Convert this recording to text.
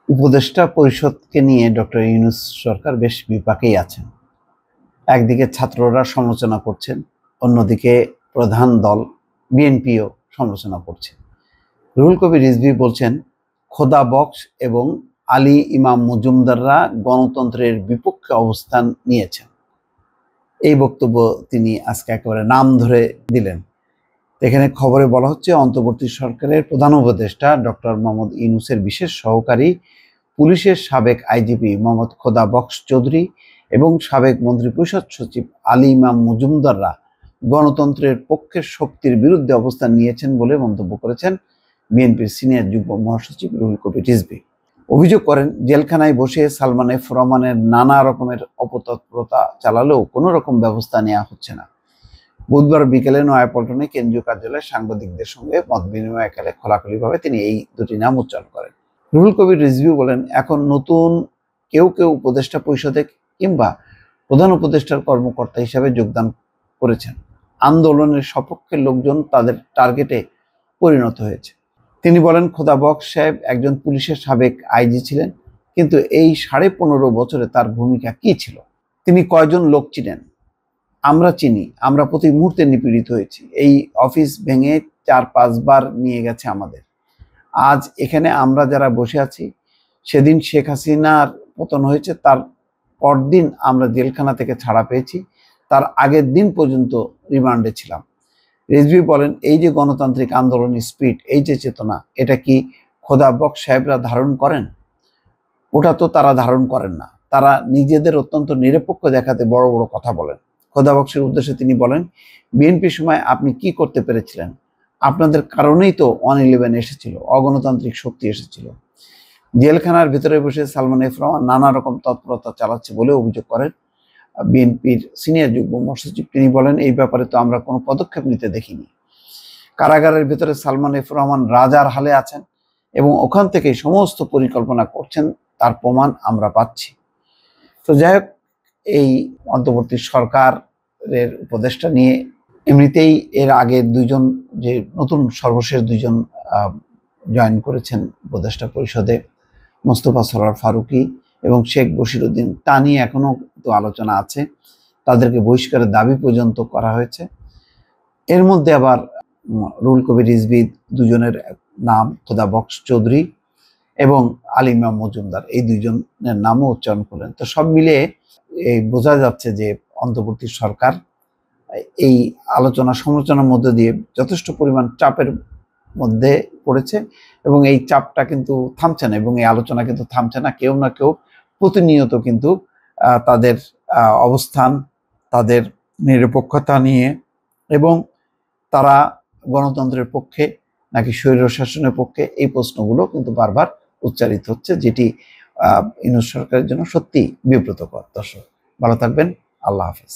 উপদেষ্টা পরিষদকে নিয়ে ডক্টর ইউনূস সরকার বেশ বিপাকেই আছেন। একদিকে ছাত্ররা সমালোচনা করছেন, অন্যদিকে প্রধান দল বিএনপিও সমালোচনা করছে। রুহুল কবির রিজভী বলছেন, খোদা বক্স এবং আলী ইমাম মজুমদাররা গণতন্ত্রের বিপক্ষে অবস্থান নিয়েছেন। এই বক্তব্য তিনি আজকে একেবারে নাম ধরে দিলেন। এখানে খবরে বলা হচ্ছে, অন্তর্বর্তী সরকারের প্রধান উপদেষ্টা ডক্টর মোহাম্মদ ইউনূসের বিশেষ সহকারী পুলিশের সাবেক আইজিপি মোহাম্মদ খোদা বক্স চৌধুরী এবং সাবেক মন্ত্রিপরিষদ সচিব আলী ইমাম মজুমদাররা গণতন্ত্রের পক্ষের শক্তির বিরুদ্ধে অবস্থান নিয়েছেন বলে মন্তব্য করেছেন বিএনপির সিনিয়র যুগ্ম মহাসচিব রুহুল কবির রিজভী। অভিযোগ করেন, জেলখানায় বসে সালমান এফ রহমানের নানা রকমের অপতৎপরতা চালালেও কোনো রকম ব্যবস্থা নেওয়া হচ্ছে না। বুধবার বিকেলে নয়াপল্টনে কেন্দ্রীয় কার্যালয়ে সাংবাদিকদের সঙ্গে মত বিনিময়কালে খোলাখুলিভাবে তিনি এই দুটি নাম উচ্চারণ করেন। রুহুল কবির রিজভী বলেন, এখন নতুন কেউ উপদেষ্টা পরিষদে কিংবা প্রধান উপদেষ্টার কর্মকর্তা হিসাবে যোগদান করেছেন। আন্দোলনের সপক্ষের লোকজন তাদের টার্গেটে পরিণত হয়েছে। তিনি বলেন, খোদা বক্স সাহেব একজন পুলিশের সাবেক আইজি ছিলেন, কিন্তু এই 15.5 বছরে তার ভূমিকা কি ছিল? তিনি কয়জন লোক চিনেন? আমরা চিনি। আমরা প্রতি মুহূর্তে নিপীড়িত হয়েছি। এই অফিস ভেঙে 4-5 বার নিয়ে গেছে আমাদের। আজ এখানে আমরা যারা বসে আছি, সেদিন শেখ হাসিনার পতন হয়েছে, তার পরদিন আমরা জেলখানা থেকে ছাড়া পেয়েছি, তার আগের দিন পর্যন্ত রিমান্ডে ছিলাম। রিজভী বলেন, এই যে গণতান্ত্রিক আন্দোলনের স্পিরিট, এই যে চেতনা, এটা কি খোদা বক্স সাহেবরা ধারণ করেন? ওটা তো তারা ধারণ করেন না। তারা নিজেদের অত্যন্ত নিরপেক্ষ দেখাতে বড় বড় কথা বলেন। খোদা বক্সের উদ্দেশ্যে তিনি বলেন, বিএনপির সময় আপনি কি করতে পেরেছিলেন? আপনাদের কারণেই তো 111 এসেছিল, অগণতান্ত্রিক শক্তি এসেছিল। জেলখানার ভিতরে বসে সালমান এফ রহমান নানা রকম তৎপরতা চালাচ্ছে বলে অভিযোগ করেন বিএনপির সিনিয়র যুগ্ম মহাসচিব। তিনি বলেন, এই ব্যাপারে তো আমরা কোনো পদক্ষেপ নিতে দেখিনি। কারাগারের ভিতরে সালমান এফ রহমান রাজার হালে আছেন এবং ওখান থেকে সমস্ত পরিকল্পনা করছেন, তার প্রমাণ আমরা পাচ্ছি। তো যাই হোক, এই অন্তর্বর্তী সরকারের উপদেষ্টা নিয়ে এমনিতেই এর আগে দুইজন, যে নতুন সর্বশেষ দুইজন জয়েন করেছেন উপদেষ্টা পরিষদে, মোস্তফা সরোয়ার ফারুকী এবং শেখ বশিরউদ্দিন, তা নিয়ে এখনো তো আলোচনা আছে। তাদেরকে বহিষ্কারের দাবি পর্যন্ত করা হয়েছে। এর মধ্যে আবার রুহুল কবির রিজভী দুজনের নাম খোদা বক্স চৌধুরী এবং আলী ইমাম মজুমদার, এই দুইজনের নামও উচ্চারণ করলেন। তো সব মিলিয়ে এই বোঝা যাচ্ছে যে অন্তর্বর্তী সরকার এই আলোচনা সমালোচনার মধ্যে দিয়ে যথেষ্ট পরিমাণ চাপের মধ্যে পড়েছে এবং এই চাপটা কিন্তু থামছে না এবং এই আলোচনা কিন্তু থামছে না। কেউ না কেউ প্রতিনিয়ত কিন্তু তাদের অবস্থান, তাদের নিরপেক্ষতা নিয়ে এবং তারা গণতন্ত্রের পক্ষে নাকি স্বৈরশাসনের পক্ষে, এই প্রশ্নগুলো কিন্তু বারবার উচ্চারিত হচ্ছে, যেটি ইউনূস সরকারের জন্য সত্যি বিব্রতকর। দর্শক, ভালো থাকবেন। আল্লাহ হাফেজ।